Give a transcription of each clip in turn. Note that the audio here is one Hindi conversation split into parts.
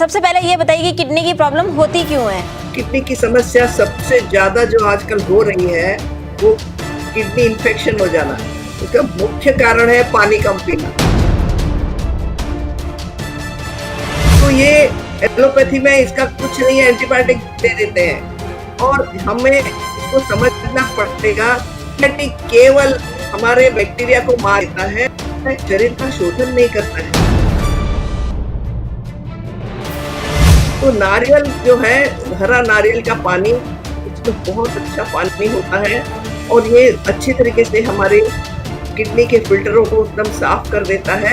सबसे पहले ये बताइए कि किडनी की प्रॉब्लम होती क्यों है? किडनी की समस्या सबसे ज्यादा जो आजकल हो रही है वो किडनी इन्फेक्शन हो जाना। इसका मुख्य कारण है पानी कम पीना। तो ये एलोपैथी में इसका कुछ नहीं है, एंटीबायोटिक दे देते हैं और हमें इसको समझना पड़ेगा कि केवल हमारे बैक्टीरिया को मार देता है, शरीर का शोधन नहीं करता है। तो नारियल जो है, हरा नारियल का पानी, इसमें बहुत अच्छा पानी होता है और ये अच्छी तरीके से हमारे किडनी के फिल्टरों को एकदम साफ कर देता है।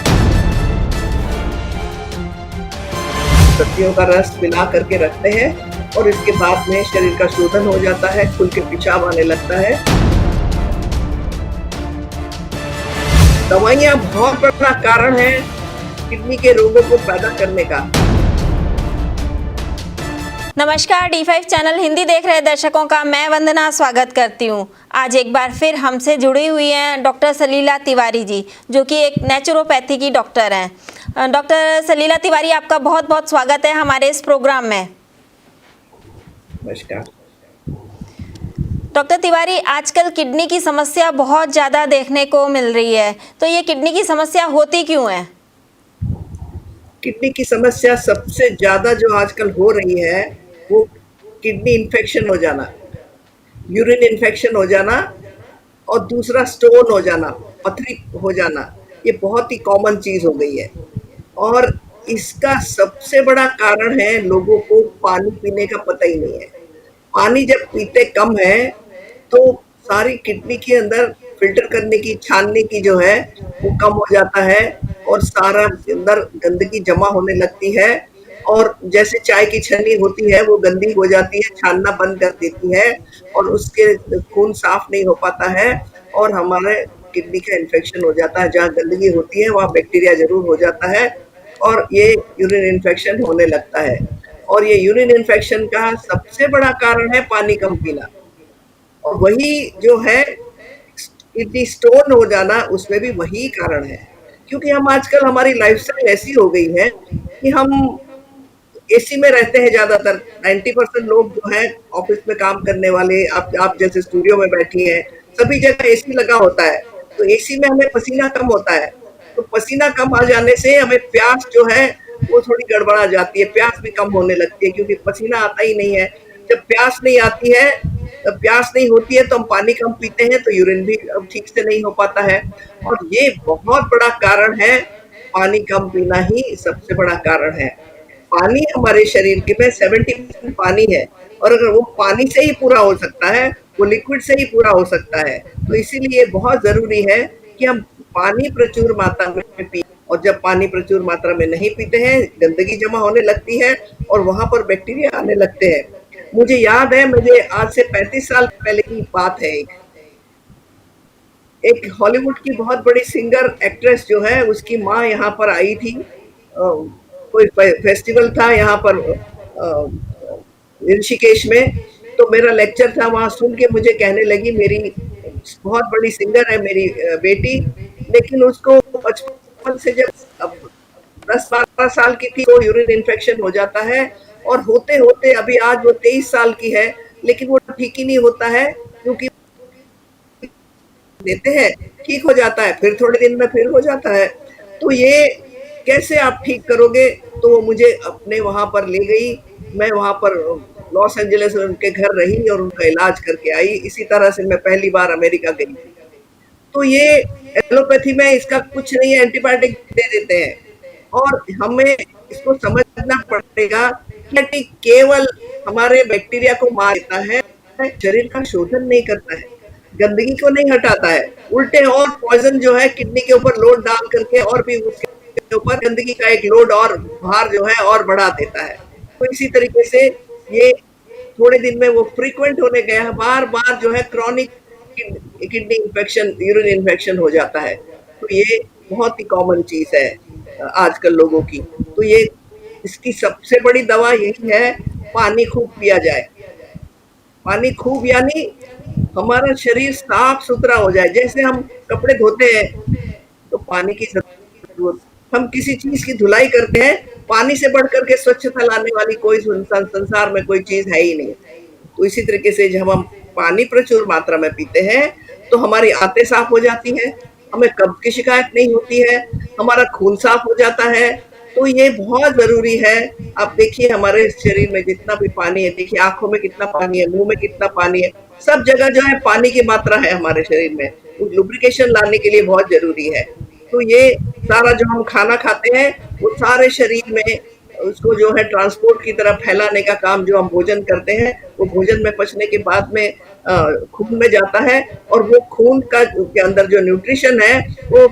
सब्जियों का रस मिला करके रखते हैं और इसके बाद में शरीर का शोधन हो जाता है, खुल के पेशाब आने लगता है। दवाइयाँ बहुत बड़ा कारण है किडनी के रोगों को पैदा करने का। नमस्कार, D5 चैनल हिंदी देख रहे दर्शकों का मैं वंदना स्वागत करती हूं। आज एक बार फिर हमसे जुड़ी हुई हैं डॉक्टर सलीला तिवारी जी, जो कि एक नेचुरोपैथी की डॉक्टर हैं। डॉक्टर सलीला तिवारी, आपका बहुत बहुत स्वागत है हमारे इस प्रोग्राम में। नमस्कार। डॉक्टर तिवारी, आजकल किडनी की समस्या बहुत ज़्यादा देखने को मिल रही है, तो ये किडनी की समस्या होती क्यों है? किडनी की समस्या सबसे ज्यादा जो आजकल हो रही है वो किडनी इन्फेक्शन हो जाना, यूरिन इन्फेक्शन हो जाना और दूसरा स्टोन हो जाना, पथरी हो जाना। ये बहुत ही कॉमन चीज हो गई है और इसका सबसे बड़ा कारण है लोगों को पानी पीने का पता ही नहीं है। पानी जब पीते कम है तो सारी किडनी के अंदर फिल्टर करने की, छानने की जो है वो कम हो जाता है और सारा अंदर गंदगी जमा होने लगती है और जैसे चाय की छन्नी होती है वो गंदी हो जाती है, छानना बंद कर देती है और उसके खून साफ नहीं हो पाता है और हमारे किडनी का इन्फेक्शन हो जाता है। जहाँ गंदगी होती है वहाँ बैक्टीरिया जरूर हो जाता है और ये यूरिन इन्फेक्शन होने लगता है। और ये यूरिन इन्फेक्शन का सबसे बड़ा कारण है पानी कम पीना और वही जो है किडनी स्टोन हो जाना, उसमें भी वही कारण है। क्योंकि हम आजकल, हमारी लाइफस्टाइल ऐसी हो गई है कि हम एसी में रहते हैं ज्यादातर। 90% लोग जो है ऑफिस में काम करने वाले, आप जैसे स्टूडियो में बैठी हैं, सभी जगह एसी लगा होता है। तो एसी में हमें पसीना कम होता है, तो पसीना कम आ जाने से हमें प्यास जो है वो थोड़ी गड़बड़ा जाती है, प्यास भी कम होने लगती है क्योंकि पसीना आता ही नहीं है। जब प्यास नहीं आती है, प्यास नहीं होती है तो हम पानी कम पीते हैं तो यूरिन भी अब ठीक से नहीं हो पाता है और ये बहुत बड़ा कारण है। पानी कम पीना ही सबसे बड़ा कारण है। पानी हमारे शरीर के में 70% पानी है और अगर वो पानी से ही पूरा हो सकता है, वो लिक्विड से ही पूरा हो सकता है, तो इसीलिए बहुत जरूरी है कि हम पानी प्रचुर मात्रा में पिए। और जब पानी प्रचुर मात्रा में नहीं पीते हैं, गंदगी जमा होने लगती है और वहां पर बैक्टीरिया आने लगते हैं। मुझे याद है, मुझे आज से 35 साल पहले की बात है। एक हॉलीवुड की बहुत बड़ी सिंगर एक्ट्रेस जो है, उसकी माँ यहाँ पर आई थी। कोई फेस्टिवल था यहाँ पर ऋषिकेश में, तो मेरा लेक्चर था। वहाँ सुन के मुझे कहने लगी, मेरी बहुत बड़ी सिंगर है मेरी बेटी, लेकिन उसको बचपन से जब 10-12 साल की थी तो यूरिन इन्फेक्शन हो जाता है और होते होते अभी आज वो 23 साल की है, लेकिन वो ठीक ही नहीं होता है क्योंकि देते हैं, ठीक हो जाता है, फिर थोड़े दिन में फिर हो जाता है। तो ये कैसे आप ठीक करोगे? तो वो मुझे अपने वहां पर ले गई। मैं वहां पर लॉस एंजलिस में उनके घर रही और उनका इलाज करके आई। इसी तरह से मैं पहली बार अमेरिका गई। तो ये एलोपैथी में इसका कुछ नहीं है, एंटीबायोटिक दे देते हैं और हमें इसको समझना पड़ेगा कि केवल हमारे बैक्टीरिया को मार देता है, शरीर का शोधन नहीं करता है, गंदगी को नहीं हटाता है, उल्टे और पॉइजन जो है किडनी के ऊपर लोड डाल करके और भी उसके ऊपर गंदगी का एक लोड और भार जो है और बढ़ा देता है। तो इसी तरीके से ये थोड़े दिन में वो फ्रीक्वेंट होने गया है, बार बार जो है chronic kidney infection, urine infection हो जाता है। तो ये बहुत ही कॉमन चीज है आजकल लोगों की। तो ये इसकी सबसे बड़ी दवा यही है, पानी खूब पिया जाए। पानी खूब यानी हमारा शरीर साफ सुथरा हो जाए। जैसे हम कपड़े धोते हैं तो पानी की जरूरत, हम किसी चीज की धुलाई करते हैं पानी से बढ़कर के स्वच्छता लाने वाली कोई संसार में कोई चीज़ है ही नहीं। तो इसी तरीके से जब हम पानी प्रचुर मात्रा में पीते हैं, तो हमारी आंतें साफ हो जाती हैं, हमें कब्ज़ की शिकायत नहीं होती है, हमारा खून साफ हो जाता है। तो ये बहुत ज़रूरी है। आप देखिए हमारे शरीर में जितना भी पानी है, देखिए आँखों में कितना पानी है, मुँह में कितना पानी है, सब जगह जो है पानी की मात्रा है हमारे शरीर में। तो लुब्रिकेशन लाने के लिए बहुत ज़रूरी है। तो ये सारा जो हम खाना खाते हैं, वो सारे शरीर में उसको जो है ट्रांसपोर्ट की तरफ फैलाने का काम जो हम भोजन करते हैं, वो भोजन में पचने के बाद में खून में जाता है और वो खून का के अंदर जो न्यूट्रिशन है, वो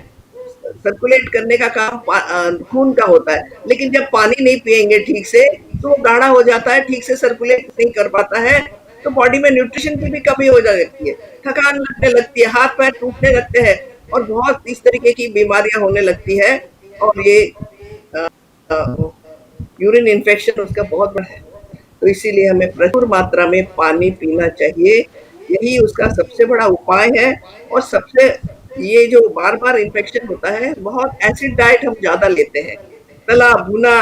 सर्कुलेट करने का काम खून का होता है। लेकिन जब पानी नहीं पिएँगे ठीक से, तो वो गाढ़ा हो जाता है, ठीक से सर्कुलेट नहीं कर पाता है, तो बॉडी में न्यूट्रिशन की भी कमी हो लगती है, थकान लगने लगती है, हाथ-पैर टूटने लगते हैं और बहुत इस तरीके की बीमारियाँ होने लगती है और ये अ अ, यूरिन इन्फेक्शन उसका बहुत बड़ा है। तो इसीलिए हमें प्रचुर मात्रा में पानी पीना चाहिए। यही उसका सबसे बड़ा उपाय है और सबसे ये जो बार-बार इन्फेक्शन होता है, बहुत एसिड डाइट हम ज़्यादा लेते हैं। तला भुना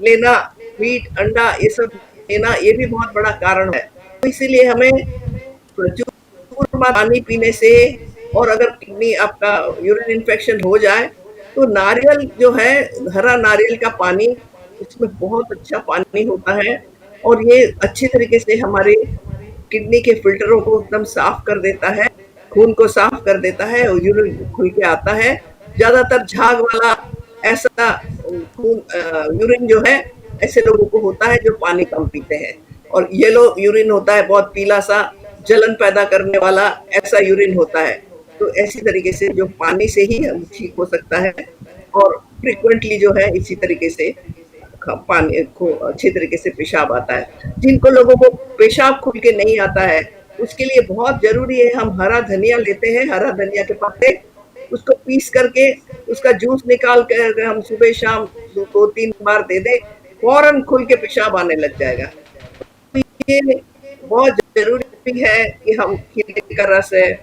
लेना, मीट, अंडा ये सब लेना ये भी बहुत बड़ा कारण है। तो इसीलिए हमें प्रचुर पानी पीने से और अगर किडनी आपका यूरिन इन्फेक्शन हो जाए, तो नारियल जो है, हरा नारियल का पानी उसमें बहुत अच्छा पानी होता है और ये अच्छे तरीके से हमारे किडनी के फ़िल्टरों को एकदम साफ़ कर देता है, खून को साफ़ कर देता है और यूरिन खुल के आता है। ज़्यादातर झाग वाला ऐसा यूरिन जो है, ऐसे लोगों को होता है जो पानी कम पीते हैं और येलो यूरिन होता है, बहुत पीला-सा जलन पैदा करने वाला ऐसा यूरिन होता है। तो ऐसी तरीके से जो पानी से ही हम ठीक हो सकता है और फ्रीक्वेंटली जो है इसी तरीके से पानी को अच्छी तरीके से पेशाब आता है। जिनको लोगों को पेशाब खुल के नहीं आता है, उसके लिए बहुत ज़रूरी है हम हरा धनिया लेते हैं, हरा धनिया के पत्ते, उसको पीस करके उसका जूस निकाल कर अगर हम सुबह-शाम 2-3 बार दे दें, फ़ौरन खुल के पेशाब आने लग जाएगा। ये बहुत ज़रूरी है कि हम खीरे का रस है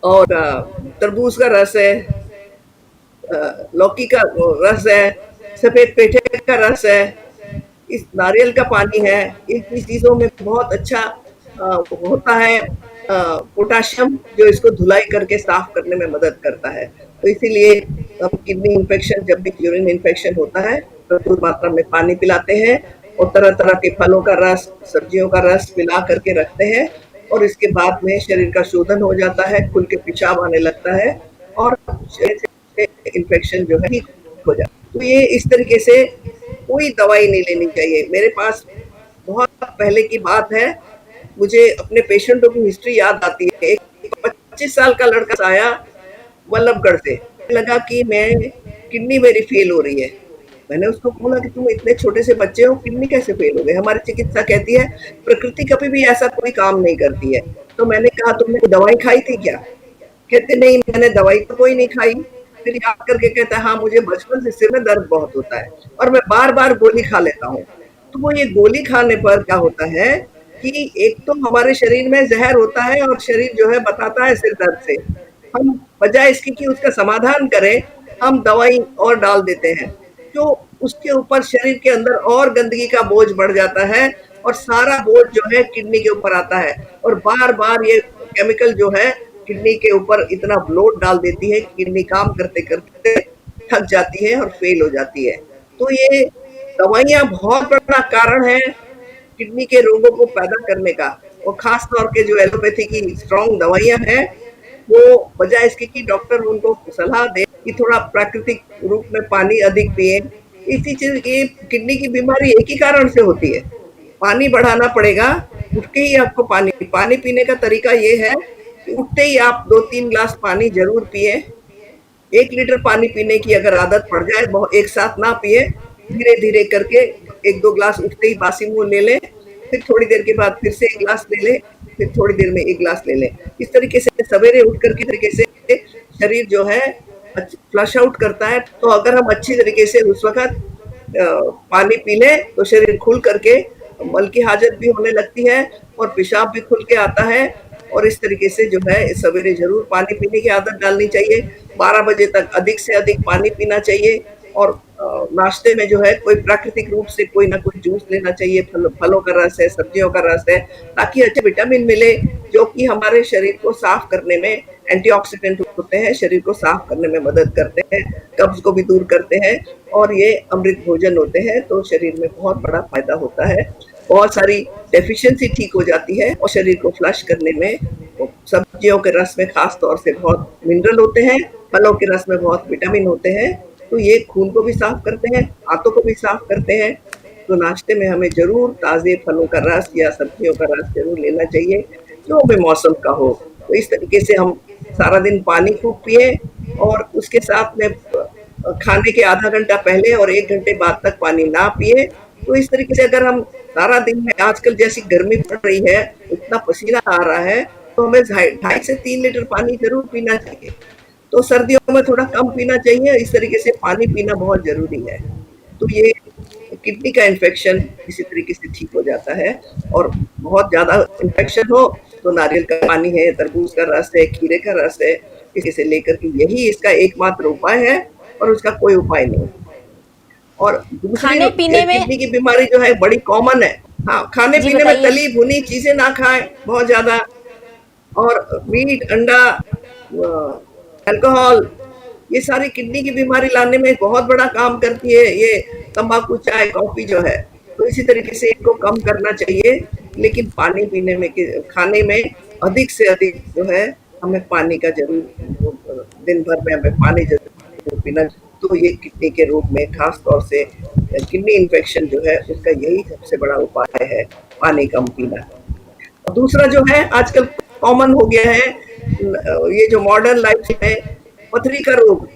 और तरबूज का रस है, लौकी का वो रस है, सफ़ेद पेठे का रस है, इस नारियल का पानी है, इन चीज़ों में बहुत अच्छा होता है पोटेशियम जो इसको धुलाई करके साफ़ करने में मदद करता है। तो इसीलिए हम किडनी इन्फेक्शन जब भी यूरिन इन्फेक्शन होता है, प्रचुर मात्रा में पानी पिलाते हैं और तरह-तरह के फलों का रस, सब्जियों का रस पिला करके रखते हैं और इसके बाद में शरीर का शोधन हो जाता है, खुल के पेशाब आने लगता है और शरीर से इन्फेक्शन जो है ठीक हो जाता है। तो ये इस तरीके से कोई दवाई नहीं लेनी चाहिए। मेरे पास बहुत पहले की बात है, मुझे अपने पेशेंटों की हिस्ट्री याद आती है। एक 25 साल का लड़का आया वल्लभगढ़ से, लगा कि मैं किडनी मेरी फेल हो रही है। मैंने उसको बोला कि तुम इतने छोटे से बच्चे हो, किडनी कैसे फेल हो गई? हमारी चिकित्सा कहती है प्रकृति कभी भी ऐसा कोई काम नहीं करती है। तो मैंने कहा तुमने दवाई खाई थी क्या? कहते नहीं मैंने दवाई तो कोई नहीं खाई। फिर याद करके कहता है हाँ मुझे बचपन से सिर में दर्द बहुत होता है और मैं बार-बार गोली खा लेता हूँ। तो वो ये गोली खाने पर क्या होता है कि एक तो हमारे शरीर में ज़हर होता है और शरीर जो है बताता है सिर दर्द से। हम बजाय इसके कि उसका समाधान करें, हम दवाई और डाल देते हैं। जो उसके ऊपर शरीर के अंदर और गंदगी का बोझ बढ़ जाता है और सारा बोझ जो है किडनी के ऊपर आता है और बार-बार ये केमिकल जो है किडनी के ऊपर इतना लोड डाल देती है कि किडनी काम करते-करते थक जाती है और फेल हो जाती है। तो ये दवाइयाँ बहुत बड़ा कारण है किडनी के रोगों को पैदा करने का और ख़ास तौर के जो एलोपैथी की स्ट्रॉन्ग दवाइयाँ हैं, वो बजाय इसके कि डॉक्टर उनको सलाह दें कि थोड़ा प्राकृतिक रूप में पानी अधिक पिएँ। इसी चीज़ ये किडनी की बीमारी एक ही कारण से होती है। पानी बढ़ाना पड़ेगा, उठ के ही आपको पानी पीने का तरीका ये है कि उठते ही आप 2-3 ग्लास पानी ज़रूर पिएँ। 1 लीटर पानी पीने की अगर आदत पड़ जाए, एक साथ ना पिएँ, धीरे-धीरे करके 1-2 ग्लास उठते ही बासी मुँह ले लें, फिर थोड़ी देर के बाद फिर से 1 ग्लास ले लें, फिर थोड़ी देर में 1 ग्लास ले लें। इस तरीके से सवेरे उठ कर के तरीके से शरीर जो है फ्लश आउट करता है, तो अगर हम अच्छी तरीके से उस वक़्त पानी पी लें, तो शरीर खुल करके मल की हाजत भी होने लगती है और पेशाब भी खुल के आता है और इस तरीके से जो है सवेरे ज़रूर पानी पीने की आदत डालनी चाहिए। 12 बजे तक अधिक से अधिक पानी पीना चाहिए और नाश्ते में जो है कोई प्राकृतिक रूप से कोई ना कोई जूस लेना चाहिए, फलों का रस है, सब्जियों का रस है, ताकि अच्छे विटामिन मिले, जो कि हमारे शरीर को साफ करने में एंटीऑक्सीडेंट होते हैं, शरीर को साफ करने में मदद करते हैं, कब्ज को भी दूर करते हैं और ये अमृत भोजन होते हैं, तो शरीर में बहुत बड़ा फायदा होता है। बहुत सारी डेफिशिएंसी ठीक हो जाती है और शरीर को फ्लश करने में सब्जियों के रस में खास तौर से बहुत मिनरल होते हैं, फलों के रस में बहुत विटामिन होते हैं, तो ये खून को भी साफ करते हैं, हाथों को भी साफ करते हैं। तो नाश्ते में हमें ज़रूर ताज़े फलों का रस या सब्जियों का रस ज़रूर लेना चाहिए, जो भी मौसम का हो। तो इस तरीके से हम सारा दिन पानी खूब पिएँ और उसके साथ में खाने के आधा घंटा पहले और 1 घंटे बाद तक पानी ना पिएँ। तो इस तरीके से अगर हम सारा दिन में, आजकल जैसी गर्मी पड़ रही है, इतना पसीना आ रहा है, तो हमें 2.5 से 3 लीटर पानी ज़रूर पीना चाहिए। तो सर्दियों में थोड़ा कम पीना चाहिए, इस तरीके से पानी पीना बहुत ज़रूरी है। तो ये किडनी का इन्फेक्शन इसी तरीके से ठीक हो जाता है और बहुत ज़्यादा इन्फेक्शन हो तो नारियल का पानी है, तरबूज का रस है, खीरे का रस है, इसे लेकर के यही इसका एकमात्र उपाय है और उसका कोई उपाय नहीं। और दूसरी खाने पीने में किडनी की बीमारी जो है बड़ी कॉमन है। हाँ, खाने जी पीने में बताइए। तली भुनी चीज़ें ना खाएँ बहुत ज़्यादा, और मीट, अंडा, अल्कोहल, ये सारी किडनी की बीमारी लाने में बहुत बड़ा काम करती है ये तंबाकू, चाय, कॉफ़ी जो है। तो इसी तरीके से इनको कम करना चाहिए, लेकिन पानी पीने में, खाने में अधिक से अधिक जो है हमें पानी का ज़रूर, दिन भर में हमें पानी ज़रूर पीना। तो ये किडनी के रोग में खास तौर से किडनी इन्फेक्शन जो है उसका यही सबसे बड़ा उपाय है, पानी कम पीना। दूसरा जो है आजकल कॉमन हो गया है, ये जो मॉडर्न लाइफ है, पथरी का रोग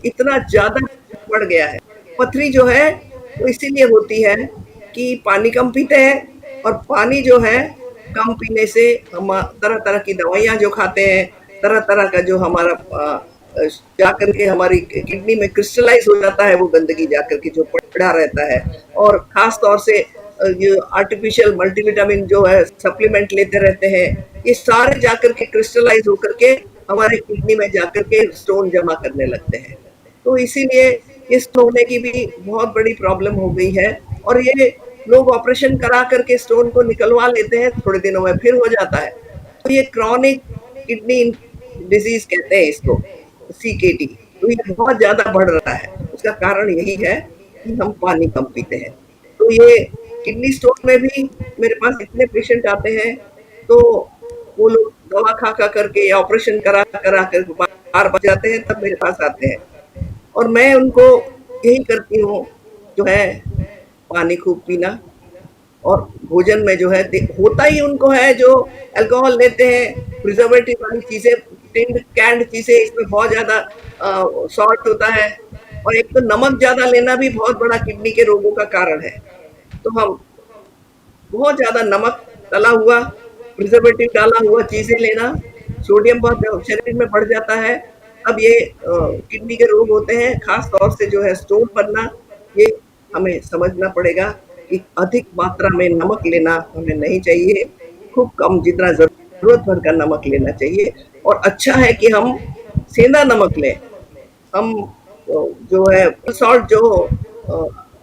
इतना ज़्यादा बढ़ गया है। पथरी जो है वो इसीलिए होती है कि पानी कम पीते हैं और पानी जो है कम पीने से हम तरह-तरह की दवाइयाँ जो खाते हैं, तरह-तरह का जो हमारा जाकर के हमारी किडनी में क्रिस्टलाइज़ हो जाता है वो गंदगी, जाकर के जो पड़ा रहता है। और ख़ास तौर से ये आर्टिफ़िशियल मल्टीविटामिन जो है सप्लीमेंट लेते रहते हैं, ये सारे जाकर के क्रिस्टलाइज़ होकर के हमारे किडनी में जाकर के स्टोन जमा करने लगते हैं। तो इसीलिए इस होने की भी बहुत बड़ी प्रॉब्लम हो गई है और ये लोग ऑपरेशन करा करके स्टोन को निकलवा लेते हैं, थोड़े दिनों में फिर हो जाता है। तो ये क्रॉनिक किडनी डिजीज़ कहते हैं इसको, सीकेडी। तो ये बहुत ज़्यादा बढ़ रहा है, उसका कारण यही है कि हम पानी कम पीते हैं। तो ये किडनी स्टोन में भी मेरे पास इतने पेशेंट आते हैं, तो वो लोग दवा खा करके या ऑपरेशन करा कर बाहर बच जाते हैं, तब मेरे पास आते हैं और मैं उनको यही करती हूँ, जो है पानी खूब पीना। और भोजन में जो है होता ही उनको है, जो अल्कोहल लेते हैं, प्रिजर्वेटिव वाली चीज़ें, टिन्ड कैन्ड चीज़ें, इसमें बहुत ज़्यादा सॉल्ट होता है और एक तो नमक ज़्यादा लेना भी बहुत बड़ा किडनी के रोगों का कारण है। तो हम बहुत ज़्यादा नमक, तला हुआ, प्रिजर्वेटिव डाला हुआ चीज़ें लेना, सोडियम बहुत शरीर में बढ़ जाता है, अब ये किडनी के रोग होते हैं, खास तौर से जो है स्टोन बनना। ये हमें समझना पड़ेगा कि अधिक मात्रा में नमक लेना हमें नहीं चाहिए, खूब कम, जितना ज़रूरत भर का नमक लेना चाहिए। और अच्छा है कि हम सेंधा नमक लें। हम जो है सॉल्ट जो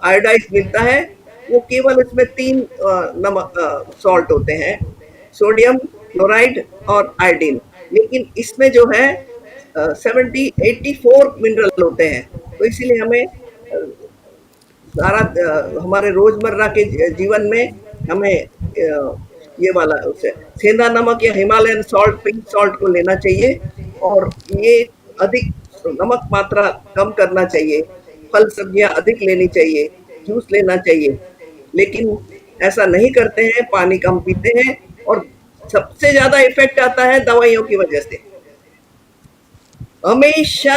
आयोडाइज़ मिलता है, वो केवल इसमें 3 नमक सॉल्ट होते हैं, सोडियम, क्लोराइड और आयोडीन। लेकिन इसमें जो है 84 मिनरल होते हैं, तो इसीलिए हमें सारा हमारे रोज़मर्रा के जीवन में हमें ये वाला उसे सेंधा नमक या हिमालयन सॉल्ट, पिंक सॉल्ट को लेना चाहिए और ये अधिक नमक मात्रा कम करना चाहिए, फल सब्जियाँ अधिक लेनी चाहिए, जूस लेना चाहिए। लेकिन ऐसा नहीं करते हैं, पानी कम पीते हैं और सबसे ज़्यादा इफ़ेक्ट आता है दवाइयों की वजह से। हमेशा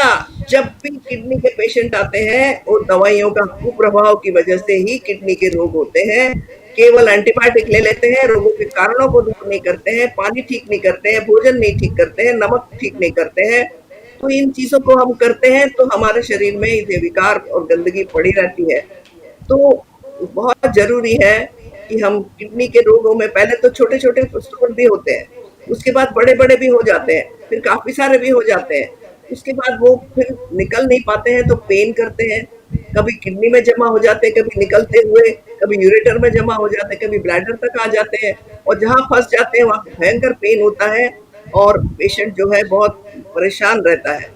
जब भी किडनी के पेशेंट आते हैं, वो दवाइयों का कुप्रभाव की वजह से ही किडनी के रोग होते हैं। केवल एंटीबायोटिक ले लेते हैं, रोगों के कारणों को दूर नहीं करते हैं, पानी ठीक नहीं करते हैं, भोजन नहीं ठीक करते हैं, नमक ठीक नहीं करते हैं। तो इन चीज़ों को हम करते हैं तो हमारे शरीर में ये विकार और गंदगी पड़ी रहती है। तो बहुत ज़रूरी है कि हम किडनी के रोगों में, पहले तो छोटे-छोटे स्टोन भी होते हैं, उसके बाद बड़े-बड़े भी हो जाते हैं, फिर काफ़ी सारे भी हो जाते हैं। उसके बाद वो फिर निकल नहीं पाते हैं तो पेन करते हैं, कभी किडनी में जमा हो जाते हैं, कभी निकलते हुए, कभी यूरेटर में जमा हो जाते हैं, कभी ब्लैडर तक आ जाते हैं और जहाँ फँस जाते हैं वहाँ भयंकर पेन होता है और पेशेंट जो है बहुत परेशान रहता है।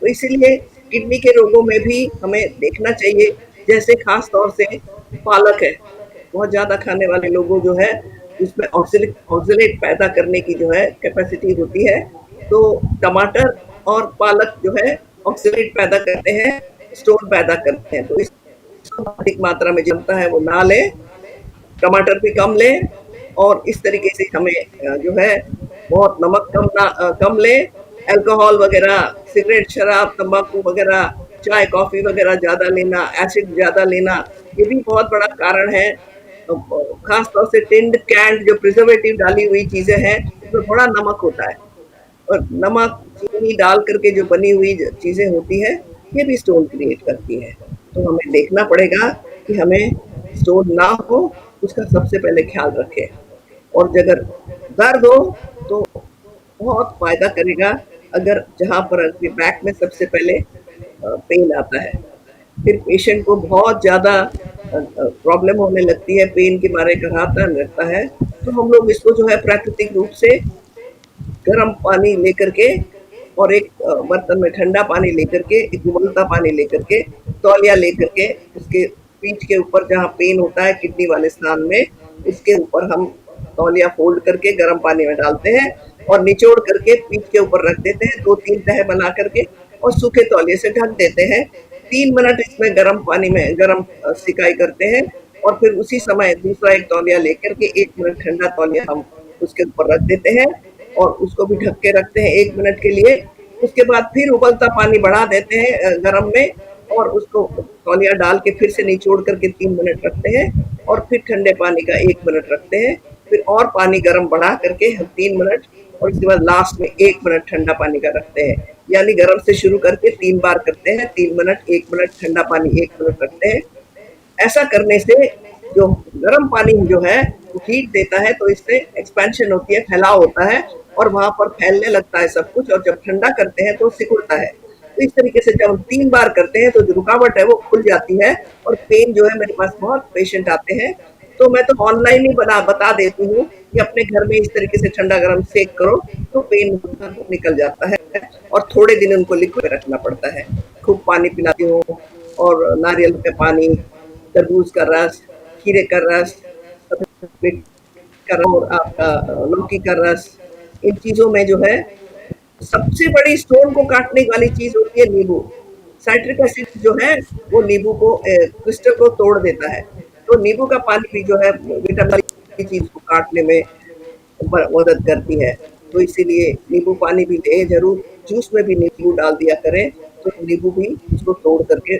तो इसीलिए किडनी के रोगों में भी हमें देखना चाहिए, जैसे खास तौर से पालक है, बहुत ज़्यादा खाने वाले लोगों जो है उसमें ऑक्सलेट पैदा करने की जो है कैपेसिटी होती है, तो टमाटर और पालक जो है ऑक्सलेट पैदा करते हैं, स्टोन पैदा करते हैं, तो इसको अधिक मात्रा में जमता है वो ना लें, टमाटर भी कम लें और इस तरीके से हमें जो है बहुत नमक कम लें, अल्कोहल वगैरह, सिगरेट, शराब, तंबाकू वगैरह, चाय, कॉफ़ी वगैरह ज़्यादा लेना, एसिड ज़्यादा लेना, ये भी बहुत बड़ा कारण है। खास तौर से टिन्ड, कैन्ड जो प्रिजर्वेटिव डाली हुई चीज़ें हैं, उसमें बड़ा नमक होता है और नमक, चीनी डाल करके जो बनी हुई चीज़ें होती हैं, ये भी स्टोन क्रिएट करती है। तो हमें देखना पड़ेगा कि हमें स्टोन ना हो, उसका सबसे पहले ख्याल रखें और अगर दर्द हो तो बहुत फ़ायदा करेगा अगर जहाँ पर बैक में सबसे पहले पेन आता है। फिर पेशेंट को बहुत ज़्यादा प्रॉब्लम होने लगती है, पेन के मारे कराहता रहता है, तो हम लोग इसको जो है प्राकृतिक रूप से गर्म पानी लेकर के और एक बर्तन में ठंडा पानी लेकर के, एक उबलता पानी लेकर के, तौलिया लेकर के उसके पीठ के ऊपर जहाँ पेन होता है किडनी वाले स्थान में, उसके ऊपर हम तौलिया फ़ोल्ड करके गर्म पानी में डालते हैं और निचोड़ करके पीठ के ऊपर रख देते हैं, 2-3 तह बना करके और सूखे तौलिए से ढक देते हैं। 3 मिनट इसमें गर्म पानी में गर्म सिकाई करते हैं और फिर उसी समय दूसरा एक तौलिया लेकर के 1 मिनट ठंडा तौलिया हम उसके ऊपर रख देते हैं और उसको भी ढक के रखते हैं 1 मिनट के लिए। उसके बाद फिर उबलता पानी बढ़ा देते हैं गरम में और उसको तौलिया डाल के फिर से निचोड़ करके 3 मिनट रखते हैं और फिर ठंडे पानी का 1 मिनट रखते हैं। फिर और पानी गरम बढ़ा करके हम 3 मिनट और उसके बाद लास्ट में 1 मिनट ठंडा पानी का रखते हैं। यानी गरम से शुरू करके 3 बार करते हैं, 3 मिनट, 1 मिनट, ठंडा पानी 1 मिनट रखते हैं। ऐसा करने से जो गर्म पानी जो है वो हीट देता है तो इससे एक्सपेंशन होती है, फैलाव होता है और वहाँ पर फैलने लगता है सब कुछ और जब ठंडा करते हैं तो सिकुड़ता है। तो इस तरीके से जब हम 3 बार करते हैं तो जो रुकावट है वो खुल जाती है और पेन जो है मेरे पास बहुत पेशेंट आते हैं, तो मैं तो ऑनलाइन ही बता देती हूँ कि अपने घर में इस तरीके से ठंडा गरम सेक करो तो पेन निकल जाता है और थोड़े दिन उनको लिक्विड रखना पड़ता है। खूब पानी पिलाती हूँ और नारियल का पानी, तरबूज का रस, खीरे का रस, सफेद का रस और आपका लौकी का रस, इन चीज़ों में जो है सबसे बड़ी स्टोन को काटने वाली चीज़ होती है नींबू। साइट्रिक एसिड जो है वो नींबू को क्रिस्टल को तोड़ देता है, तो नींबू का पानी भी जो है विटामिन की चीज़ को काटने में मदद करती है, तो इसीलिए नींबू पानी भी लें ज़रूर, जूस में भी नींबू डाल दिया करें, तो नींबू भी उसको तोड़ करके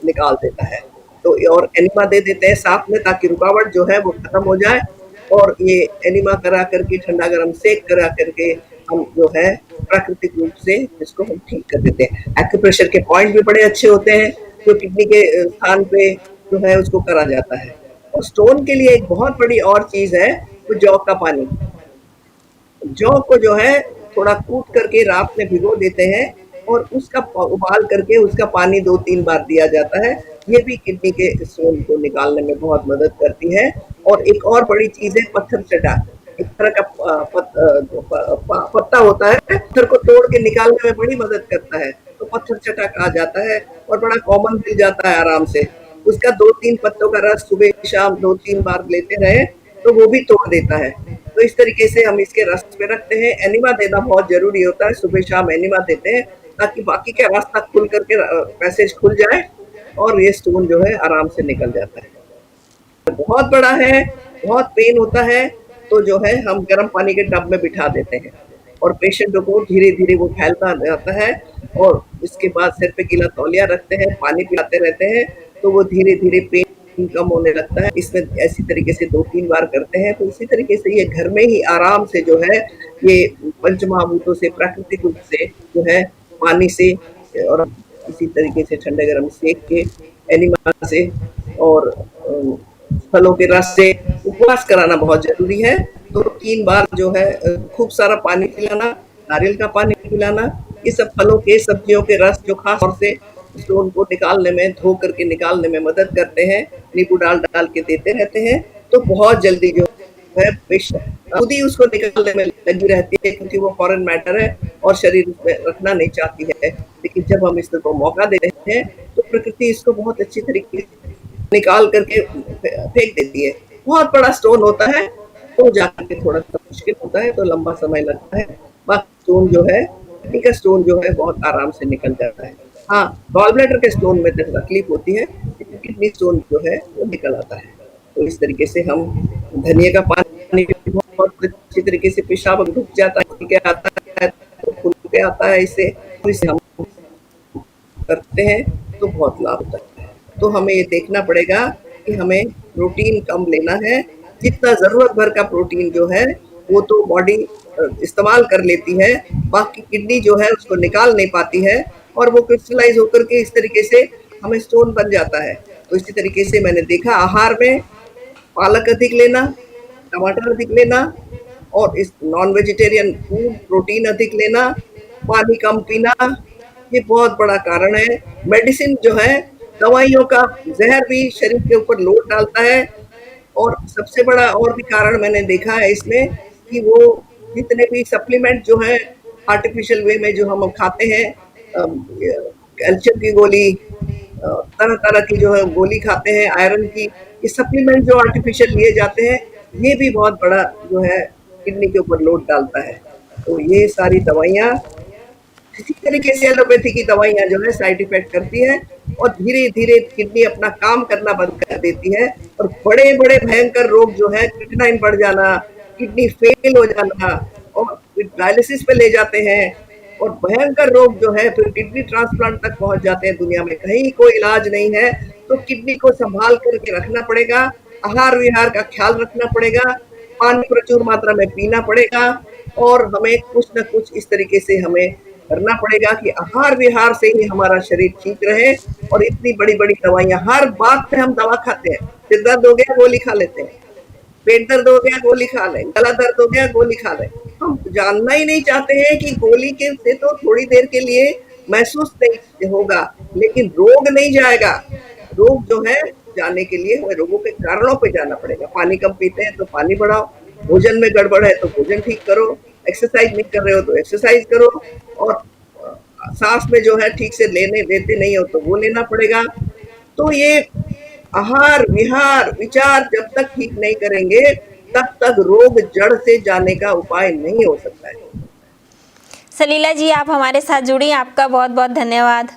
निकाल देता है। तो और एनिमा दे देते हैं साथ में ताकि रुकावट जो है वो खत्म हो जाए और ये एनिमा करा करके ठंडा गरम सेक करा करके हम जो है प्राकृतिक रूप से इसको हम ठीक कर देते हैं। एक्यूप्रेशर के पॉइंट भी बड़े अच्छे होते हैं, जो किडनी के स्थान पे जो है उसको करा जाता है। और स्टोन के लिए एक बहुत बड़ी और चीज़ है, वो जौ का पानी। जौ को जो है थोड़ा कूट करके रात में भिगो देते हैं और उसका उबाल करके उसका पानी 2-3 बार दिया जाता है। ये भी किडनी के स्टोन को निकालने में बहुत मदद करती है। और एक और बड़ी चीज़ है पत्थर चटा, एक तरह का पत्ता होता है, पत्थर को तोड़ के निकालने में बड़ी मदद करता है, तो पत्थर चटा कहा जाता है और बड़ा कॉमन मिल जाता है आराम से। उसका 2-3 पत्तों का रस सुबह-शाम 2-3 बार लेते रहें, तो वो भी तोड़ देता है। तो इस तरीके से हम इसके रस में रखते हैं। एनिमा देना बहुत ज़रूरी होता है, सुबह-शाम एनिमा देते हैं ताकि बाकी का रास्ता खुल करके पैसेज खुल जाए और ये स्टोन जो है आराम से निकल जाता है। बहुत बड़ा है, बहुत पेन होता है, तो जो है हम गर्म पानी के टब में बिठा देते हैं और पेशेंटों को धीरे-धीरे वो फैलता जाता है और इसके बाद सिर पे गीला तौलिया रखते हैं, पानी पिलाते रहते हैं, तो वो धीरे-धीरे पेन कम होने लगता है। इसमें ऐसी तरीके से 2-3 बार करते हैं, तो इसी तरीके से ये घर में ही आराम से जो है ये पंचमहाभूतों से प्राकृतिक रूप से जो है पानी से और इसी तरीके से ठंडे गरम सेक के एनिमा से और फलों के रस से उपवास कराना बहुत ज़रूरी है। तो 3 बार जो है खूब सारा पानी पिलाना, नारियल का पानी पिलाना, ये सब फलों के, सब्जियों के रस जो ख़ास तौर से स्टोन को निकालने में, धो करके निकालने में मदद करते हैं, नींबू डाल डाल के देते रहते हैं, तो बहुत जल्दी जो है खुद ही उसको निकालने में लगी रहती है, क्योंकि वो फॉरेन मैटर है और शरीर उसमें रखना नहीं चाहती है। लेकिन जब हम इसको मौका देते हैं तो प्रकृति इसको बहुत अच्छी तरीके से निकाल करके फेंक देती है। बहुत बड़ा स्टोन होता है तो जाके थोड़ा सा मुश्किल होता है, तो लंबा समय लगता है। बाकी स्टोन जो है, किडनी का स्टोन जो है बहुत आराम से निकल जाता है। हाँ, गॉल ब्लैडर के स्टोन में तकलीफ होती है, लेकिन किडनी स्टोन जो है वो निकल आता है। तो इस तरीके से हम धनिया का पानी बहुत अच्छी तरीके से पेशाब रुक जाता है, आता है तो खुल के आता है, इससे हम करते हैं तो बहुत लाभ होता है। तो हमें ये देखना पड़ेगा कि हमें प्रोटीन कम लेना है। जितना ज़रूरत भर का प्रोटीन जो है वो तो बॉडी इस्तेमाल कर लेती है, बाकी किडनी जो है उसको निकाल नहीं पाती है और वो क्रिस्टलाइज होकर के इस तरीके से हमें स्टोन बन जाता है। तो इसी तरीके से मैंने देखा आहार में पालक अधिक लेना, टमाटर अधिक लेना और इस नॉन वेजिटेरियन फूड प्रोटीन अधिक लेना, पानी कम पीना, ये बहुत बड़ा कारण है। मेडिसिन जो है, दवाइयों का ज़हर भी शरीर के ऊपर लोड डालता है। और सबसे बड़ा और भी कारण मैंने देखा है इसमें कि वो जितने भी सप्लीमेंट जो है आर्टिफिशियल वे में जो हम खाते हैं, कैल्शियम की गोली, तरह तरह की जो है गोली खाते हैं, आयरन की, ये सप्लीमेंट जो आर्टिफिशियल लिए जाते हैं, ये भी बहुत बड़ा जो है किडनी के ऊपर लोड डालता है। तो ये सारी दवाइयाँ इसी तरीके से एलोपैथी की दवाइयाँ जो है साइड इफेक्ट करती है और धीरे धीरे किडनी अपना काम करना बंद कर देती है और बड़े बड़े भयंकर रोग जो है, क्रिएटिनिन बढ़ जाना, किडनी फेल हो जाना और डायलिसिस पे ले जाते हैं और भयंकर रोग जो है फिर किडनी ट्रांसप्लांट तक पहुंच जाते हैं। दुनिया में कहीं कोई इलाज नहीं है, तो किडनी को संभाल करके रखना पड़ेगा, आहार विहार का ख्याल रखना पड़ेगा, पानी प्रचुर मात्रा में पीना पड़ेगा और हमें कुछ न कुछ इस तरीके से हमें करना पड़ेगा कि आहार विहार से ही हमारा शरीर ठीक रहे। और इतनी बड़ी बड़ी दवाइयाँ, हर बात पे हम दवा खाते हैं, सिर दर्द हो गया गोली खा लेते हैं, पेट दर्द हो गया गोली खा लें, गला दर्द हो गया गोली खा लें। हम जानना ही नहीं चाहते हैं कि गोली के से तो थोड़ी देर के लिए महसूस नहीं होगा, लेकिन रोग नहीं जाएगा। रोग जो है जाने के लिए हमें रोगों के कारणों पे जाना पड़ेगा। पानी कम पीते हैं तो पानी बढ़ाओ, भोजन में गड़बड़ है तो भोजन ठीक करो, एक्सरसाइज नहीं कर रहे हो तो एक्सरसाइज करो और सांस में जो है ठीक से लेने देते नहीं हो तो वो लेना पड़ेगा। तो ये आहार विहार विचार जब तक ठीक नहीं करेंगे तब तक रोग जड़ से जाने का उपाय नहीं हो सकता है। सलीला जी, आप हमारे साथ जुड़ी, आपका बहुत बहुत धन्यवाद।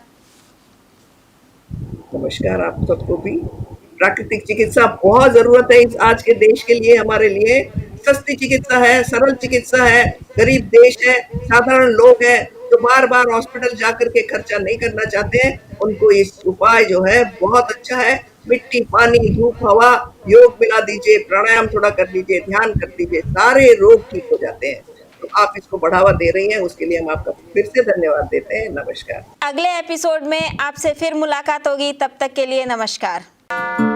नमस्कार आप सबको भी। प्राकृतिक चिकित्सा बहुत जरूरत है इस आज के देश के लिए, हमारे लिए सस्ती चिकित्सा है, सरल चिकित्सा है। गरीब देश है, साधारण लोग हैं जो बार बार हॉस्पिटल जाकर के खर्चा नहीं करना चाहते हैं, उनको इस उपाय जो है बहुत अच्छा है। मिट्टी, पानी, धूप, हवा, योग मिला दीजिए, प्राणायाम थोड़ा कर लीजिए, ध्यान कर लीजिए, सारे रोग ठीक हो जाते हैं। तो आप इसको बढ़ावा दे रही हैं, उसके लिए हम आपका फिर से धन्यवाद देते हैं। नमस्कार। अगले एपिसोड में आपसे फिर मुलाकात होगी, तब तक के लिए नमस्कार।